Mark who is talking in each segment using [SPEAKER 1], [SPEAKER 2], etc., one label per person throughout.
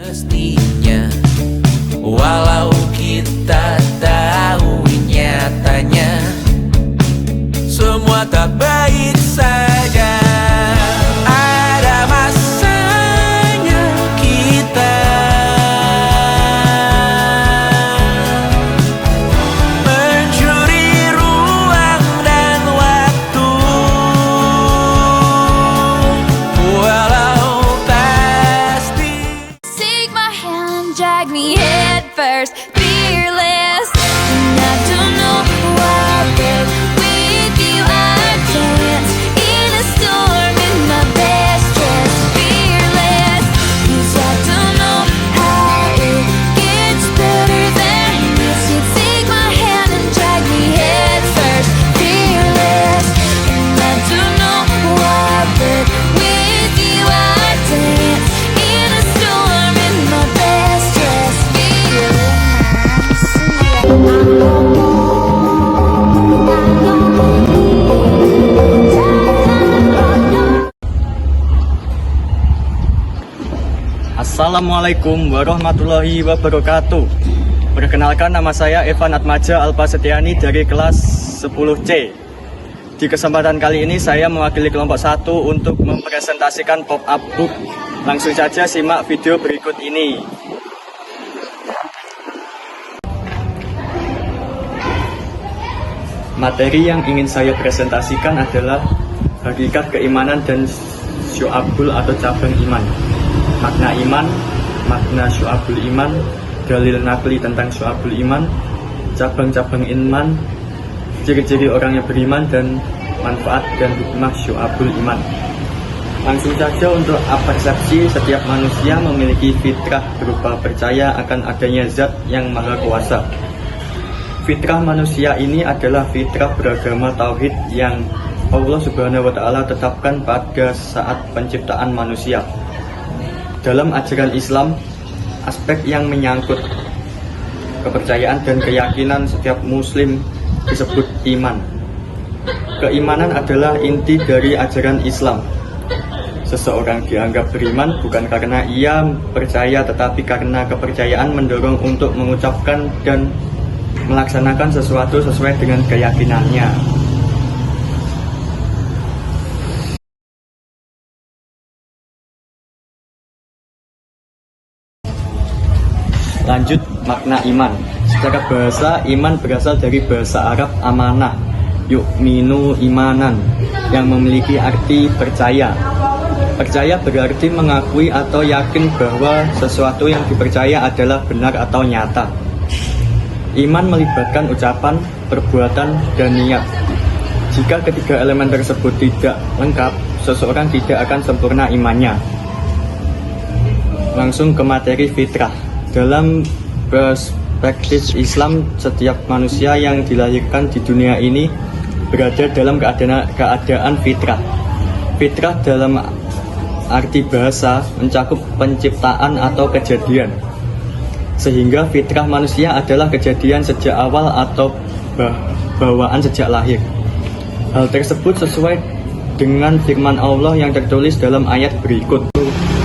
[SPEAKER 1] Mestinya, walau kita tahu nyatanya semua tak baik saja. Ada masanya kita mencuri ruang dan waktu, walau pasti.
[SPEAKER 2] Take my hand, drag me head first, fearless. And I don't know why, but with you I dance in a storm in my best dress, fearless. 'Cause I don't know how it gets better than this. You take my hand and drag me head first, fearless. And I don't know why, but with you I dance in a storm in my best dress, fearless.
[SPEAKER 3] Assalamualaikum warahmatullahi wabarakatuh. Perkenalkan, nama saya Evan Atmaja Alpasetiani dari kelas 10C. Di kesempatan kali ini saya mewakili kelompok 1 untuk mempresentasikan pop-up book. Langsung saja simak video berikut ini. Materi yang ingin saya presentasikan adalah hakikat keimanan dan syu'abul atau cabang iman. Makna iman, makna syu'abul iman, dalil nakli tentang syu'abul iman, cabang-cabang iman, ciri-ciri orang yang beriman, dan manfaat dan hikmah syu'abul iman. Langsung saja, untuk persepsi, setiap manusia memiliki fitrah berupa percaya akan adanya zat yang maha kuasa. Fitrah manusia ini adalah fitrah beragama tauhid yang Allah Subhanahu wa Ta'ala tetapkan pada saat penciptaan manusia. Dalam ajaran Islam, aspek yang menyangkut kepercayaan dan keyakinan setiap muslim disebut iman. Keimanan adalah inti dari ajaran Islam. Seseorang dianggap beriman bukan karena ia percaya, tetapi karena kepercayaan mendorong untuk mengucapkan dan melaksanakan sesuatu sesuai dengan keyakinannya. Lanjut, makna iman. Secara bahasa, iman berasal dari bahasa Arab amanah, yu'minu imanan, yang memiliki arti percaya. Percaya berarti mengakui atau yakin bahwa sesuatu yang dipercaya adalah benar atau nyata. Iman melibatkan ucapan, perbuatan, dan niat. Jika ketiga elemen tersebut tidak lengkap, seseorang tidak akan sempurna imannya. Langsung ke materi fitrah. Dalam perspektif Islam, setiap manusia yang dilahirkan di dunia ini berada dalam keadaan fitrah. Fitrah dalam arti bahasa mencakup penciptaan atau kejadian. Sehingga fitrah manusia adalah kejadian sejak awal atau bawaan sejak lahir. Hal tersebut sesuai dengan firman Allah yang tertulis dalam ayat berikut.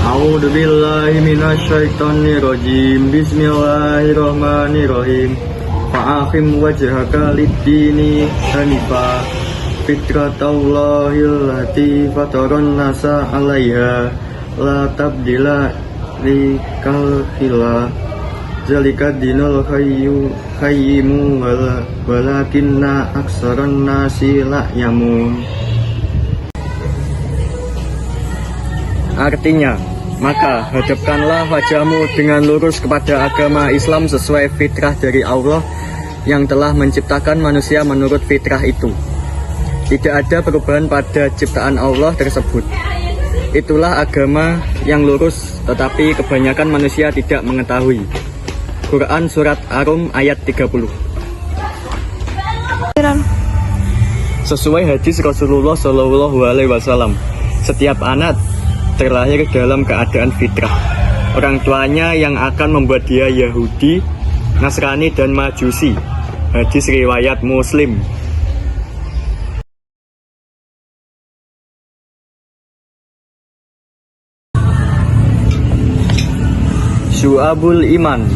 [SPEAKER 3] A'udzubillahi minasyaitonirrajim. Bismillahirrahmanirrahim. Fa'aqim wajhaka lid-dini hanifa fitratallahi allati fataran nasa 'alaiha la tabdila likal zalika dinul qayyimu walakinna aksaran nasi la yamun. Artinya, maka hadapkanlah wajahmu dengan lurus kepada agama Islam sesuai fitrah dari Allah yang telah menciptakan manusia menurut fitrah itu. Tidak ada perubahan pada ciptaan Allah tersebut. Itulah agama yang lurus, tetapi kebanyakan manusia tidak mengetahui. Quran Surat Ar-Rum ayat 30. Sesuai hadis Rasulullah SAW, setiap anak terlahir dalam keadaan fitrah. Orang tuanya yang akan membuat dia Yahudi, Nasrani, dan Majusi. Hadis riwayat Muslim. Syu'abul Iman.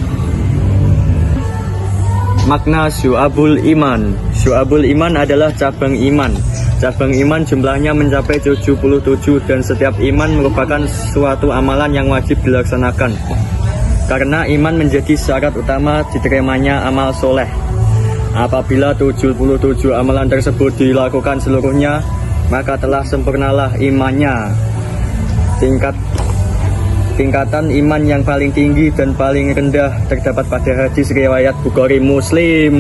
[SPEAKER 3] Makna Syu'abul Iman. Syu'abul Iman adalah cabang iman. Cabang iman jumlahnya mencapai 77 dan setiap iman merupakan suatu amalan yang wajib dilaksanakan. Karena iman menjadi syarat utama diterimanya amal soleh. Apabila 77 amalan tersebut dilakukan seluruhnya, maka telah sempurnalah imannya. Tingkatan iman yang paling tinggi dan paling rendah terdapat pada hadis riwayat Bukhari Muslim.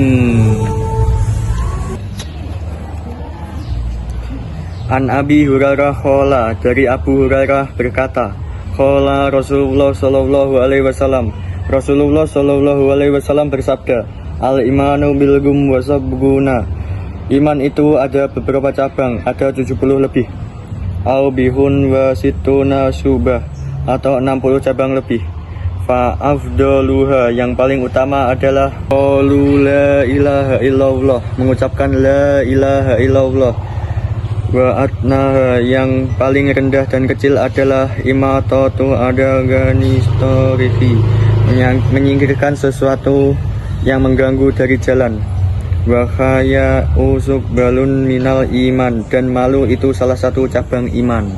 [SPEAKER 3] An Abi Hurairah qala, dari Abu Hurairah berkata, qala Rasulullah sallallahu alaihi wasallam, Rasulullah sallallahu alaihi wasallam bersabda, al imanu bil gum wa sabguna. Iman itu ada beberapa cabang, ada 70 lebih. Au bihun wa situna syubah, atau 60 cabang lebih. Fa afdaluha, yang paling utama adalah qaulu la ilaha illallah, mengucapkan la ilaha illallah. Wa adnaha, yang paling rendah dan kecil adalah imatatu adagani storifi, menyingkirkan sesuatu yang mengganggu dari jalan. Wa khaya usuk balun minal iman, dan malu itu salah satu cabang iman.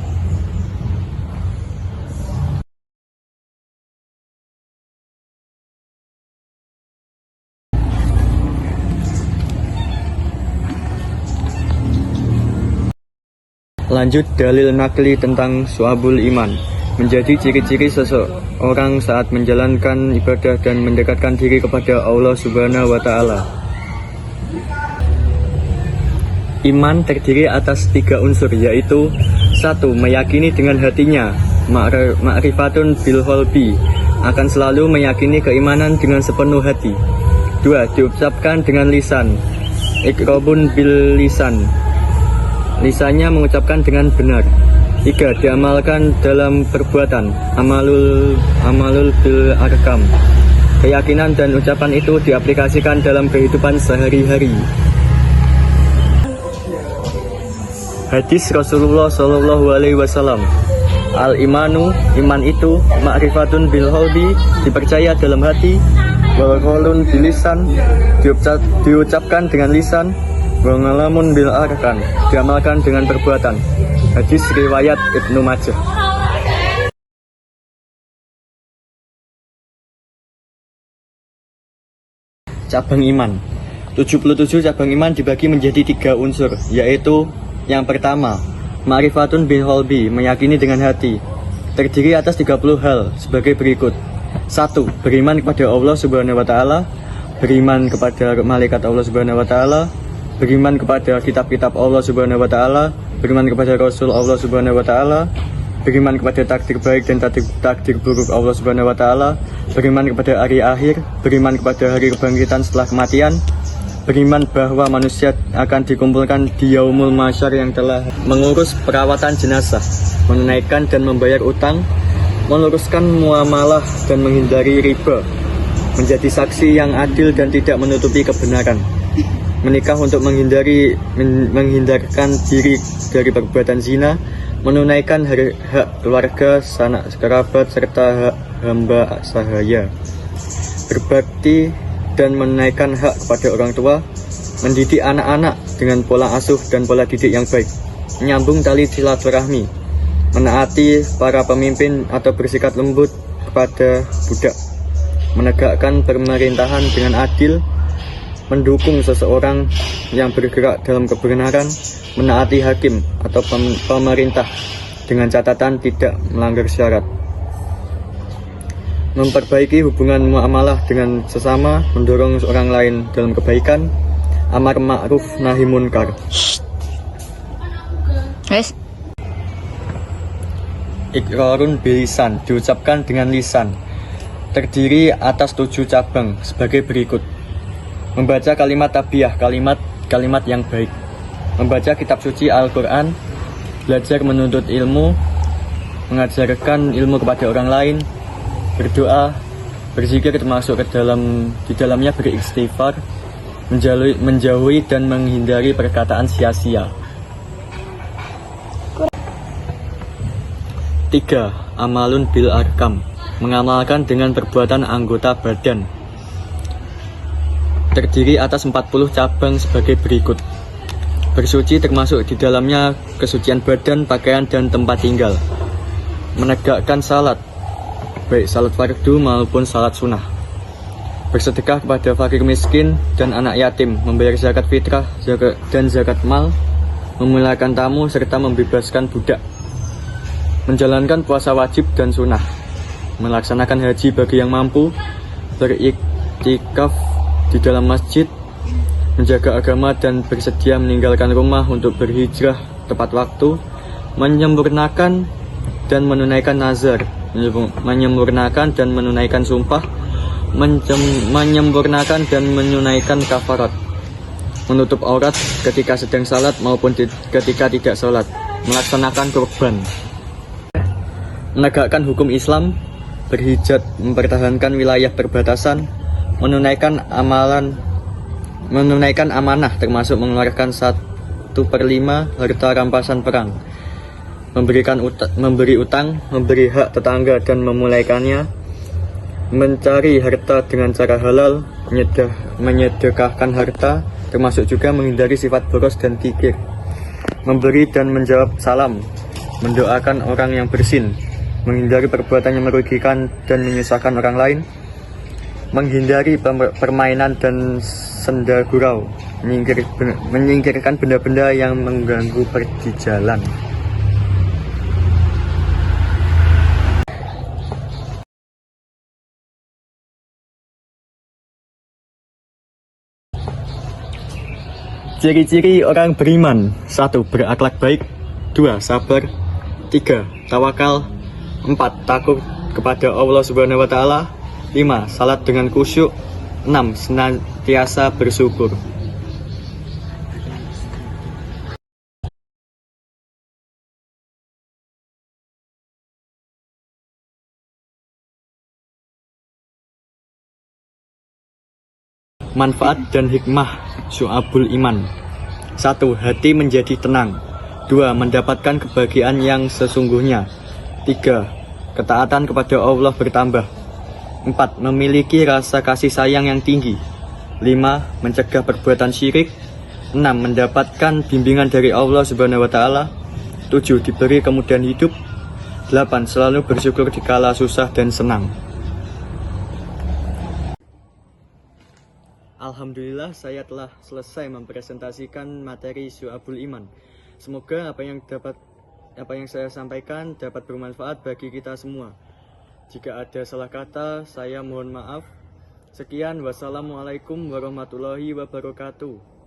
[SPEAKER 3] Lanjut dalil nakli tentang Syu'abul Iman. Menjadi ciri-ciri seseorang saat menjalankan ibadah dan mendekatkan diri kepada Allah Subhanahu wa Ta'ala. Iman terdiri atas 3 unsur, yaitu 1. Meyakini dengan hatinya, ma'rifatun bil qalbi, akan selalu meyakini keimanan dengan sepenuh hati. 2. Diucapkan dengan lisan, iqrabun bil lisan, lisannya mengucapkan dengan benar. 3. Diamalkan dalam perbuatan, amalul bil arkam, keyakinan dan ucapan itu diaplikasikan dalam kehidupan sehari-hari. Hadis Rasulullah Shallallahu Alaihi Wasallam, al imanu, iman itu ma'rifatun bil qalbi, dipercaya dalam hati, wal qaulun bil lisan, diucapkan dengan lisan, wal ngalamun bil arkan, diamalkan dengan perbuatan. Hadis riwayat Ibnu Majah. Cabang iman. 77 cabang iman dibagi menjadi 3 unsur, yaitu yang pertama, ma'rifatun bil qalbi, meyakini dengan hati. Terdiri atas 30 hal sebagai berikut. 1. Beriman kepada Allah Subhanahu wa Ta'ala, beriman kepada malaikat Allah Subhanahu wa Ta'ala, beriman kepada kitab-kitab Allah Subhanahu wa Ta'ala, beriman kepada Rasul Allah Subhanahu wa Ta'ala, beriman kepada takdir baik dan takdir buruk Allah Subhanahu wa Ta'ala, beriman kepada hari akhir, beriman kepada hari kebangkitan setelah kematian, beriman bahwa manusia akan dikumpulkan di yaumul mahsyar yang telah mengurus perawatan jenazah, menunaikan dan membayar utang, meluruskan muamalah dan menghindari riba, menjadi saksi yang adil dan tidak menutupi kebenaran, menikah untuk menghindarkan diri dari perbuatan zina, menunaikan hak keluarga, sanak kerabat serta hak hamba sahaya, berbakti dan menunaikan hak kepada orang tua, mendidik anak-anak dengan pola asuh dan pola didik yang baik, menyambung tali silaturahmi, menaati para pemimpin atau bersikap lembut kepada budak, menegakkan pemerintahan dengan adil, mendukung seseorang yang bergerak dalam kebenaran, menaati hakim atau pemerintah dengan catatan tidak melanggar syarat, memperbaiki hubungan muamalah dengan sesama, mendorong orang lain dalam kebaikan, amar ma'ruf nahi munkar. Iqrarun bil lisan, diucapkan dengan lisan, terdiri atas 7 cabang sebagai berikut. Membaca kalimat tabiah, kalimat yang baik, membaca kitab suci Al-Quran, belajar menuntut ilmu, mengajarkan ilmu kepada orang lain, berdoa, berzikir termasuk di dalamnya beristighfar, menjauhi dan menghindari perkataan sia-sia. 3. Amalun bil arkam, mengamalkan dengan perbuatan anggota badan. Terdiri atas 40 cabang sebagai berikut. Bersuci termasuk di dalamnya kesucian badan, pakaian, dan tempat tinggal. Menegakkan salat, baik salat fardu maupun salat sunnah. Bersedekah kepada fakir miskin dan anak yatim, membayar zakat fitrah dan zakat mal, memuliakan tamu serta membebaskan budak. Menjalankan puasa wajib dan sunnah. Melaksanakan haji bagi yang mampu, beriktikaf di dalam masjid, menjaga agama dan bersedia meninggalkan rumah untuk berhijrah tepat waktu, menyempurnakan dan menunaikan nazar, menyempurnakan dan menunaikan sumpah, menyempurnakan dan menunaikan kafarat, menutup aurat ketika sedang salat maupun ketika tidak salat, melaksanakan kurban, menegakkan hukum Islam, berhijab, mempertahankan wilayah perbatasan, menunaikan amanah termasuk mengeluarkan 1/5 harta rampasan perang, memberi utang, memberi hak tetangga dan memulaikannya, mencari harta dengan cara halal, menyedekahkan harta, termasuk juga menghindari sifat boros dan kikir, memberi dan menjawab salam, mendoakan orang yang bersin, menghindari perbuatan yang merugikan dan menyusahkan orang lain, menghindari permainan dan senda gurau, menyingkirkan benda-benda yang mengganggu perjalan. Ciri-ciri orang beriman: 1. Berakhlak baik. 2. Sabar. 3. Tawakal. 4. Takut kepada Allah Subhanahu wa Ta'ala. 5. Salat dengan khusyuk. 6. Senantiasa bersyukur. Manfaat dan hikmah Syu'abul Iman. 1. Hati menjadi tenang. 2. Mendapatkan kebahagiaan yang sesungguhnya. 3. Ketaatan kepada Allah bertambah. 4. Memiliki rasa kasih sayang yang tinggi. 5. Mencegah perbuatan syirik. 6. Mendapatkan bimbingan dari Allah Subhanahu wa Ta'ala. 7. Diberi kemudahan hidup. 8. Selalu bersyukur dikala susah dan senang. Alhamdulillah, saya telah selesai mempresentasikan materi Syu'abul Iman. Semoga apa yang saya sampaikan dapat bermanfaat bagi kita semua. Jika ada salah kata, saya mohon maaf. Sekian, wassalamualaikum warahmatullahi wabarakatuh.